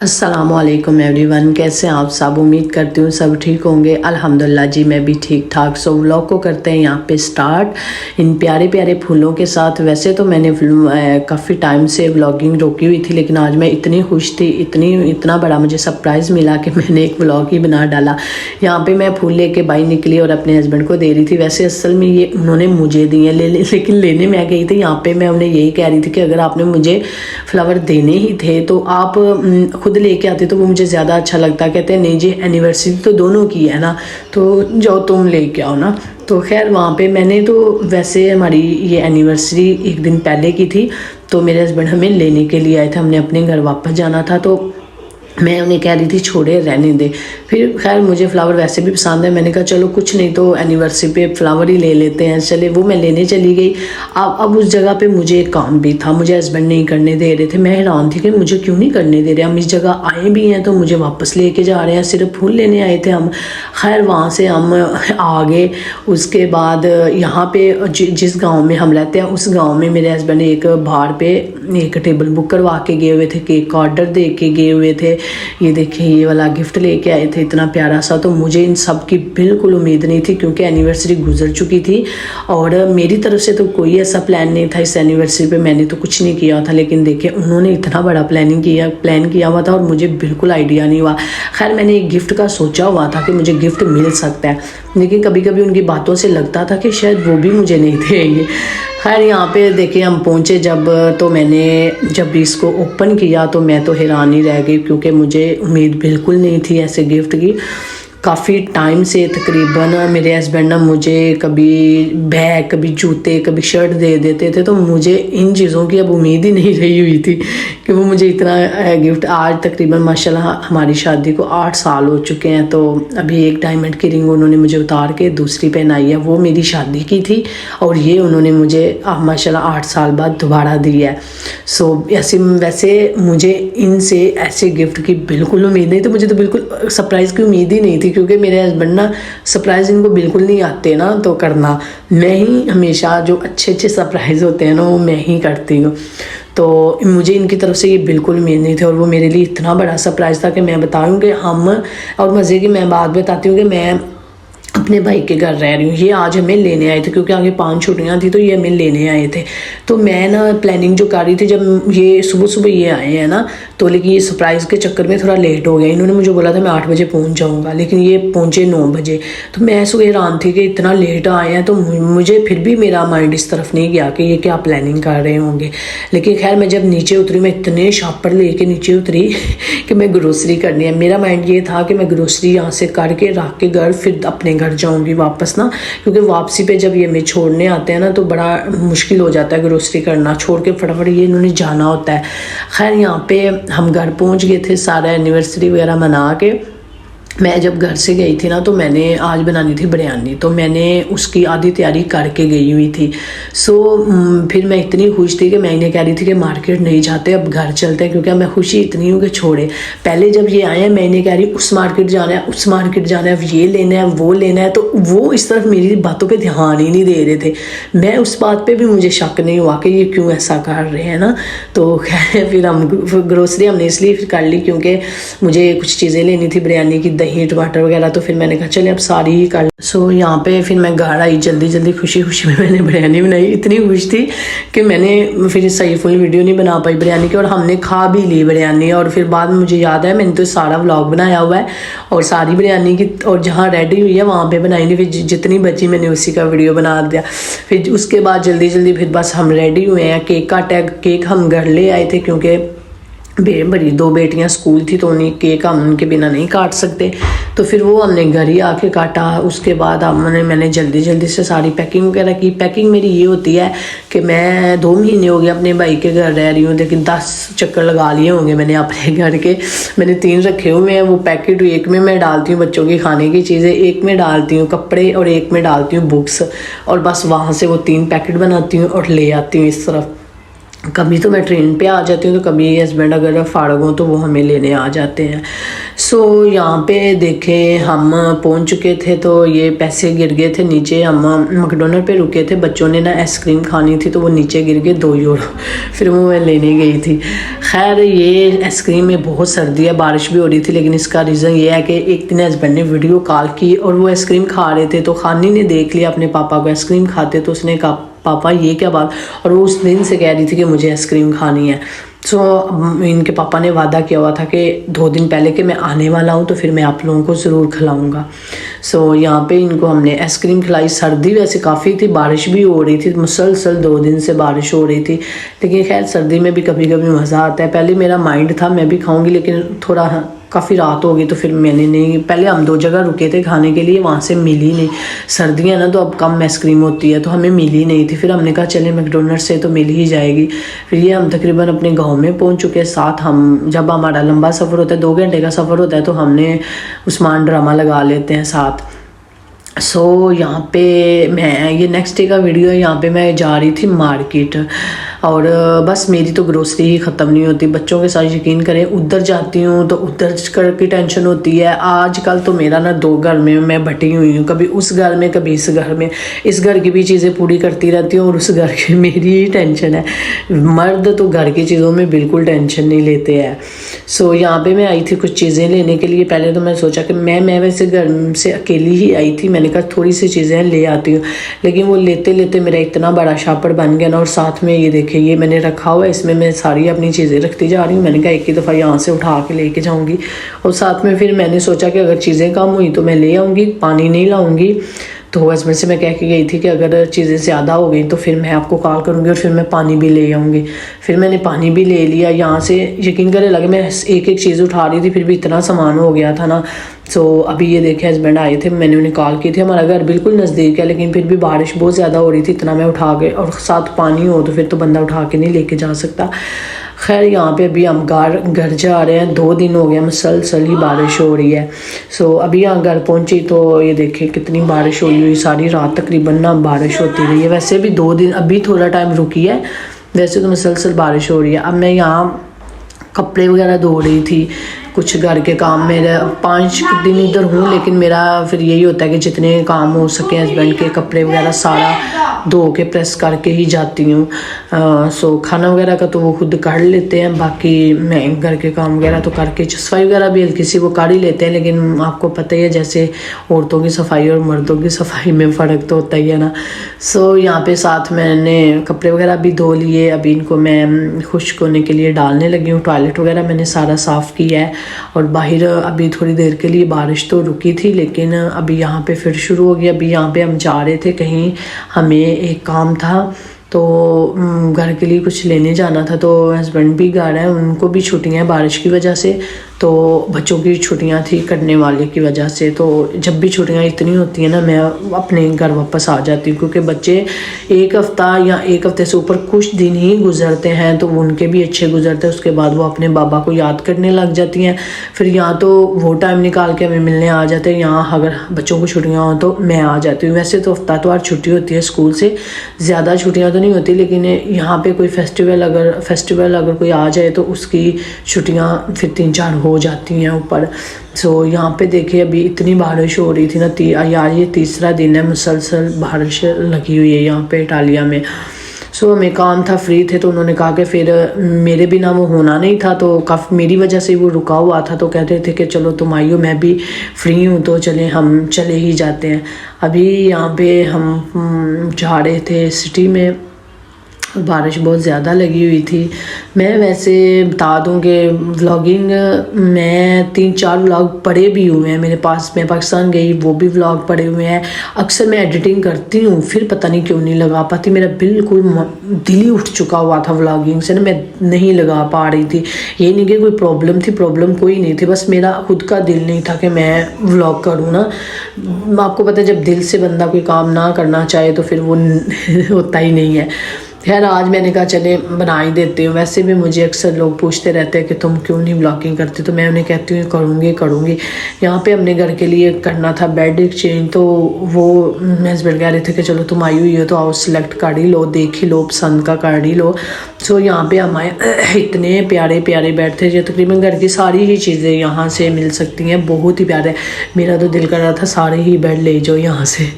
अस्सलामुअलैकुम एवरीवन, कैसे हैं आप सब। उम्मीद करती हूँ सब ठीक होंगे। अल्हम्दुलिल्लाह जी, मैं भी ठीक ठाक। सो व्लॉग को करते हैं यहाँ पे स्टार्ट इन प्यारे प्यारे फूलों के साथ। वैसे तो मैंने काफ़ी टाइम से व्लॉगिंग रोकी हुई थी, लेकिन आज मैं इतनी खुश थी, इतना बड़ा मुझे सरप्राइज़ मिला कि मैंने एक व्लॉग ही बना डाला। यहाँ पर मैं फूल लेके बाहर निकली और अपने हस्बैंड को दे रही थी। वैसे असल में ये उन्होंने मुझे दिए लेकिन लेने मैं गई थी। यहाँ पर मैं उन्हें यही कह रही थी कि अगर आपने मुझे फ्लावर देने ही थे तो आप खुद लेके आते तो वो मुझे ज़्यादा अच्छा लगता। कहते हैं नहीं जी, एनिवर्सरी तो दोनों की है ना, तो जाओ तुम लेके आओ ना। तो खैर वहाँ पे मैंने तो वैसे हमारी ये एनिवर्सरी एक दिन पहले की थी, तो मेरे हस्बैंड हमें लेने के लिए आए थे। हमने अपने घर वापस जाना था, तो मैं उन्हें कह रही थी छोड़े रहने दे। फिर खैर मुझे फ़्लावर वैसे भी पसंद है, मैंने कहा चलो कुछ नहीं तो एनिवर्सरी पे फ्लावर ही ले लेते हैं। चले वो मैं लेने चली गई। अब उस जगह पे मुझे एक काम भी था, मुझे हस्बैंड नहीं करने दे रहे थे। मैं हैरान थी कि मुझे क्यों नहीं करने दे रहे। हम इस जगह आए भी हैं तो मुझे वापस लेके जा रहे हैं, सिर्फ फूल लेने आए थे हम। खैर वहाँ से हम आ गए। उसके बाद यहाँ पे जिस गाँव में हम रहते हैं उस गाँव में मेरे हस्बैंड एक बाहर पे एक टेबल बुक करवा के गए हुए थे, केक का ऑर्डर दे के गए हुए थे। ये देखिए ये वाला गिफ्ट लेके आए थे, इतना प्यारा सा। तो मुझे इन सब की बिल्कुल उम्मीद नहीं थी, क्योंकि एनिवर्सरी गुजर चुकी थी और मेरी तरफ से तो कोई ऐसा प्लान नहीं था। इस एनिवर्सरी पे मैंने तो कुछ नहीं किया था, लेकिन देखिए उन्होंने इतना बड़ा प्लान किया हुआ था और मुझे बिल्कुल आइडिया नहीं हुआ। खैर मैंने एक गिफ्ट का सोचा हुआ था कि मुझे गिफ्ट मिल सकता है, लेकिन कभी कभी उनकी बातों से लगता था कि शायद वो भी मुझे नहीं देंगे। खैर यहाँ पे देखिए हम पहुँचे जब, तो मैंने जब इसको ओपन किया तो मैं तो हैरान ही रह गई, क्योंकि मुझे उम्मीद बिल्कुल नहीं थी ऐसे गिफ्ट की। काफ़ी टाइम से तकरीबन मेरे हस्बैंड ना मुझे कभी बैग, कभी जूते, कभी शर्ट दे देते थे, तो मुझे इन चीज़ों की अब उम्मीद ही नहीं रही हुई थी कि वो मुझे इतना गिफ्ट। आज तकरीबन माशाल्लाह हमारी शादी को 8 साल हो चुके हैं, तो अभी एक डायमंड की रिंग उन्होंने मुझे उतार के दूसरी पहनाई है, वो मेरी शादी की थी, और ये उन्होंने मुझे माशाल्लाह 8 साल बाद दोबारा दी है। सो वैसे मुझे इनसे ऐसे गिफ्ट की बिल्कुल उम्मीद नहीं थी। मुझे तो बिल्कुल सरप्राइज़ की उम्मीद ही नहीं थी, क्योंकि मेरे हस्बैंड ना सरप्राइज़ इनको बिल्कुल नहीं आते ना, तो करना मैं ही हमेशा जो अच्छे सरप्राइज़ होते हैं ना वो मैं ही करती हूँ। तो मुझे इनकी तरफ से ये बिल्कुल उम्मीद नहीं थी, और वो मेरे लिए इतना बड़ा सरप्राइज़ था कि मैं बताऊँ कि हम, और मज़े की मैं बात बताती हूँ कि मैं अपने भाई के घर रह रही हूँ। ये आज हमें लेने आए थे, क्योंकि आगे 5 छुट्टियाँ थी, तो ये हमें लेने आए थे। तो मैं ना प्लानिंग जो कर रही थी, जब ये सुबह सुबह ये आए हैं ना, तो लेकिन ये सरप्राइज़ के चक्कर में थोड़ा लेट हो गया। इन्होंने मुझे बोला था मैं 8 बजे पहुँच जाऊँगा, लेकिन ये पहुँचे 9 बजे। तो मैं ऐसे हैरान थी कि इतना लेट आए हैं, तो मुझे फिर भी मेरा माइंड इस तरफ नहीं गया कि ये क्या प्लानिंग कर रहे होंगे। लेकिन खैर मैं जब नीचे उतरी, मैं इतने शॉपर लेके नीचे उतरी कि मैं ग्रोसरी करनी है। मेरा माइंड ये था कि मैं ग्रोसरी यहाँ से करके रख के घर फिर अपने घर जाऊंगी वापस ना, क्योंकि वापसी पे जब ये हमें छोड़ने आते हैं ना तो बड़ा मुश्किल हो जाता है ग्रोसरी करना, छोड़ के फटाफट ये इन्होंने जाना होता है। खैर यहाँ पे हम घर पहुँच गए थे, सारा एनिवर्सरी वगैरह मना के। मैं जब घर से गई थी ना, तो मैंने आज बनानी थी बिरयानी, तो मैंने उसकी आधी तैयारी करके गई हुई थी। फिर मैं इतनी खुश थी कि मैं इन्हें कह रही थी कि मार्केट नहीं जाते, अब घर चलते हैं, क्योंकि मैं खुशी इतनी हूँ कि छोड़े। पहले जब ये आए हैं मैं इन्हें कह रही उस मार्केट जाना है, उस मार्केट जाना है, अब ये लेना है, वो लेना है, तो वो इस तरफ मेरी बातों पर ध्यान ही नहीं दे रहे थे। मैं उस बात पर भी मुझे शक नहीं हुआ कि ये क्यों ऐसा कर रहे हैं ना। तो खैर फिर हम ग्रोसरी हमने इसलिए फिर कर ली क्योंकि मुझे कुछ चीज़ें लेनी थी बिरयानी की, दही टमाटर वगैरह, तो फिर मैंने कहा चले अब सारी ही कर। यहाँ पे फिर मैं घर आई जल्दी खुशी में मैंने बिरयानी बनाई। इतनी खुश थी कि मैंने फिर सही फुल वीडियो नहीं बना पाई बिरयानी की, और हमने खा भी ली बिरयानी। और फिर बाद में मुझे याद है मैंने तो सारा व्लॉग बनाया हुआ है, और सारी बिरयानी की, और जहाँ रेडी हुई है वहाँ पे बनाई नहीं, फिर जितनी बची मैंने उसी का वीडियो बना दिया। फिर उसके बाद जल्दी फिर बस हम रेडी हुए हैं। केक हम घर ले आए थे, क्योंकि बड़ी 2 बेटियां स्कूल थी, तो उन्हें केक हम उनके बिना नहीं काट सकते, तो फिर वो हमने घर ही आके काटा। उसके बाद मैंने जल्दी से सारी पैकिंग वगैरह की। पैकिंग मेरी ये होती है कि मैं 2 महीने हो गए अपने भाई के घर रह रही हूँ, लेकिन 10 चक्कर लगा लिए होंगे मैंने अपने घर के। मैंने 3 रखे हुए हैं, वो पैकेट एक में मैं डालती हूँ बच्चों की खाने की चीज़ें, एक में डालती हूँ कपड़े, और एक में डालती हूँ बुक्स, और बस वहाँ से वो 3 पैकेट बनाती हूँ और ले आती हूँ इस तरफ। कभी तो मैं ट्रेन पे आ जाती हूँ, तो कभी हस्बैंड अगर फाड़ग हो तो वो हमें लेने आ जाते हैं। सो यहाँ पे देखें हम पहुँच चुके थे, तो ये पैसे गिर गए थे नीचे। हम मैकडॉनल्ड पे रुके थे, बच्चों ने ना आइसक्रीम खानी थी तो वो नीचे गिर गए 2 यूरो। फिर वो मैं लेने गई थी। खैर ये आइसक्रीम में बहुत सर्दी है, बारिश भी हो रही थी, लेकिन इसका रीज़न ये है कि एक दिन हस्बैंड ने वीडियो कॉल की और वो आइसक्रीम खा रहे थे, तो खानी ने देख लिया अपने पापा को आइसक्रीम खाते, तो उसने कहा पापा ये क्या बात, और वो उस दिन से कह रही थी कि मुझे आइसक्रीम खानी है। सो इनके पापा ने वादा किया हुआ था कि 2 दिन पहले कि मैं आने वाला हूँ तो फिर मैं आप लोगों को ज़रूर खिलाऊँगा। सो यहाँ पे इनको हमने आइसक्रीम खिलाई। सर्दी वैसे काफ़ी थी, बारिश भी हो रही थी, मुसलसल 2 दिन से बारिश हो रही थी, लेकिन खैर सर्दी में भी कभी कभी मज़ा आता है। पहले मेरा माइंड था मैं भी खाऊँगी, लेकिन थोड़ा काफ़ी रात हो गई तो फिर मैंने नहीं। पहले हम 2 जगह रुके थे खाने के लिए, वहाँ से मिली नहीं। सर्दियाँ ना तो अब कम आइसक्रीम होती है, तो हमें मिली नहीं थी। फिर हमने कहा चले मैकडोनल्ड से तो मिल ही जाएगी। फिर ये हम तकरीबन अपने गांव में पहुँच चुके। साथ हम जब हमारा लंबा सफ़र होता है, 2 घंटे का सफ़र होता है, तो हमने उस्मान ड्रामा लगा लेते हैं साथ। सो यहाँ पे मैं ये नेक्स्ट डे का वीडियो है। यहाँ पे मैं जा रही थी मार्केट, और बस मेरी तो ग्रोसरी ही ख़त्म नहीं होती। बच्चों के साथ यकीन करें उधर जाती हूँ तो उधर कर की टेंशन होती है। आजकल तो मेरा ना 2 घर में मैं बटी हुई हूँ, कभी उस घर में कभी इस घर में। इस घर की भी चीज़ें पूरी करती रहती हूँ और उस घर की मेरी ही टेंशन है। मर्द तो घर की चीज़ों में बिल्कुल टेंशन नहीं लेते हैं। सो यहाँ पे मैं आई थी कुछ चीज़ें लेने के लिए। पहले तो मैं सोचा कि मैं वैसे घर से अकेली ही आई थी, मैंने कहा थोड़ी सी चीज़ें ले आती हूँ, लेकिन वो लेते लेते मेरा इतना बड़ा शापर बन गया ना। और साथ में ये देखिए ये मैंने रखा हुआ है, इसमें मैं सारी अपनी चीज़ें रखती जा रही हूँ। मैंने कहा एक ही दफ़ा यहाँ से उठा के लेके जाऊँगी। और साथ में फिर मैंने सोचा कि अगर चीज़ें कम हुई तो मैं ले आऊँगी, पानी नहीं लाऊँगी। तो हस्बैंड से मैं कह के गई थी कि अगर चीज़ें ज़्यादा हो गई तो फिर मैं आपको कॉल करूँगी और फिर मैं पानी भी ले आऊँगी। फिर मैंने पानी भी ले लिया। यहाँ से यकीन करे लगे मैं एक एक चीज़ उठा रही थी, फिर भी इतना सामान हो गया था ना। सो अभी ये देखे हस्बैंड आए थे, मैंने उन्हें कॉल की थी। हमारा घर बिल्कुल नज़दीक है, लेकिन फिर भी बारिश बहुत ज़्यादा हो रही थी, इतना मैं उठा के, और साथ पानी हो तो फिर तो बंदा उठा के नहीं लेके जा सकता। खैर यहाँ पे अभी हम घर जा रहे हैं। 2 दिन हो गए मुसलसल ही बारिश हो रही है। सो अभी यहाँ घर पहुँची तो ये देखिए कितनी बारिश हुई सारी रात तकरीबन ना बारिश होती रही है। वैसे भी 2 दिन अभी थोड़ा टाइम रुकी है, वैसे तो मुसलसल बारिश हो रही है। अब मैं यहाँ कपड़े वगैरह धो रही थी, कुछ घर के काम। मेरे 5 दिन इधर हूँ, लेकिन मेरा फिर यही होता है कि जितने काम हो सके हस्बैंड के कपड़े वगैरह सारा धो के प्रेस करके ही जाती हूँ। सो खाना वगैरह का तो वो खुद कर लेते हैं, बाकी मैं घर के काम वगैरह तो करके, सफाई वगैरह भी हल्की सी वो कर ही लेते हैं। लेकिन आपको पता ही है जैसे औरतों की सफाई और मर्दों की सफाई में फ़र्क तो होता ही है ना। सो यहाँ पे साथ मैंने कपड़े वगैरह भी धो लिए। अभी इनको मैं खुश्क होने के लिए डालने लगी हूँ। टॉयलेट वगैरह मैंने सारा साफ़ किया है, और बाहर अभी थोड़ी देर के लिए बारिश तो रुकी थी, लेकिन अभी यहाँ पे फिर शुरू हो गई। अभी यहाँ पे हम जा रहे थे कहीं, हमें एक काम था, तो घर के लिए कुछ लेने जाना था। तो हस्बैंड भी घर है, उनको भी छुट्टियां हैं बारिश की वजह से, तो बच्चों की छुट्टियां थी करने वाले की वजह से। तो जब भी छुट्टियां इतनी होती हैं ना, मैं अपने घर वापस आ जाती हूँ, क्योंकि बच्चे 1 हफ़्ता या 1 हफ़्ते से ऊपर कुछ दिन ही गुजरते हैं, तो उनके भी अच्छे गुजरते हैं। उसके बाद वो अपने बाबा को याद करने लग जाती हैं। फिर यहाँ तो वो टाइम निकाल के हमें मिलने आ जाते हैं। यहाँ अगर बच्चों को छुट्टियाँ हों तो मैं आ जाती हूँ। वैसे तो हफ्तावार छुट्टी होती है स्कूल से, ज़्यादा छुट्टियाँ तो नहीं होती, लेकिन यहाँ पे कोई फेस्टिवल अगर कोई आ जाए तो उसकी छुट्टियाँ फिर 3-4 हो जाती हैं ऊपर। सो यहाँ पे देखिए अभी इतनी बारिश हो रही थी ना, यार ये 3रा दिन है मुसलसल बारिश लगी हुई है यहाँ पे इटालिया में। सो हमें काम था, फ्री थे, तो उन्होंने कहा कि फिर मेरे बिना वो होना नहीं था, तो काफ़ी मेरी वजह से वो रुका हुआ था। तो कहते थे कि चलो तुम आइयो, मैं भी फ्री हूँ, तो हम चले ही जाते हैं। अभी यहाँ पे हम जा रहे थे सिटी में, बारिश बहुत ज़्यादा लगी हुई थी। मैं वैसे बता दूं कि व्लॉगिंग मैं 3-4 व्लॉग पड़े भी हुए हैं मेरे पास। मैं पाकिस्तान गई वो भी व्लॉग पड़े हुए हैं। अक्सर मैं एडिटिंग करती हूँ, फिर पता नहीं क्यों नहीं लगा पाती। मेरा बिल्कुल दिल ही उठ चुका हुआ था व्लॉगिंग से ना, मैं नहीं लगा पा रही थी। ये नहीं कि कोई प्रॉब्लम थी, प्रॉब्लम कोई नहीं थी, बस मेरा खुद का दिल नहीं था कि मैं व्लॉग करूँ ना। आपको पता है जब दिल से बंदा कोई काम ना करना चाहे तो फिर वो होता ही नहीं है। खैर आज मैंने कहा चले बना ही देती हूँ। वैसे भी मुझे अक्सर लोग पूछते रहते हैं कि तुम क्यों नहीं व्लॉगिंग करती, तो मैं उन्हें कहती हूँ करूँगी। यहाँ पे हमने घर के लिए करना था बेड एक्सचेंज, तो वो मेरे हस्बैंड कह रहे थे कि चलो तुम आई हुई हो तो आओ सिलेक्ट कर ही लो, देख ही लो, पसंद का कर ही लो। सो यहाँ पे हमारे इतने प्यारे प्यारे बेड थे जो तकरीबन घर की सारी ही चीज़ें यहाँ से मिल सकती हैं, बहुत ही प्यारे। मेरा तो दिल कर रहा था सारे ही बेड ले जाओ यहाँ से।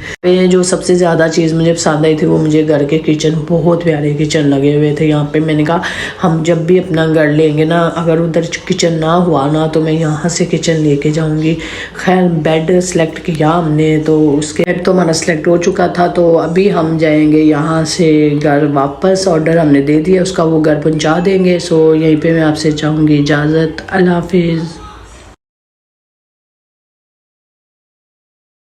जो सबसे ज़्यादा चीज़ मुझे पसंद आई थी वो मुझे घर के किचन, बहुत प्यारे किचन लगे हुए थे यहाँ पे। मैंने कहा हम जब भी अपना घर लेंगे ना, अगर उधर किचन ना हुआ ना तो मैं यहाँ से किचन लेके जाऊँगी। खैर बेड सेलेक्ट किया हमने, तो उसके बेड तो हमारा सेलेक्ट हो चुका था। तो अभी हम जाएंगे यहाँ से घर वापस, ऑर्डर हमने दे दिया उसका, वो घर पहुँचा देंगे। सो यहीं पर मैं आपसे चाहूँगी इजाज़त, अल्लाह हाफिज़।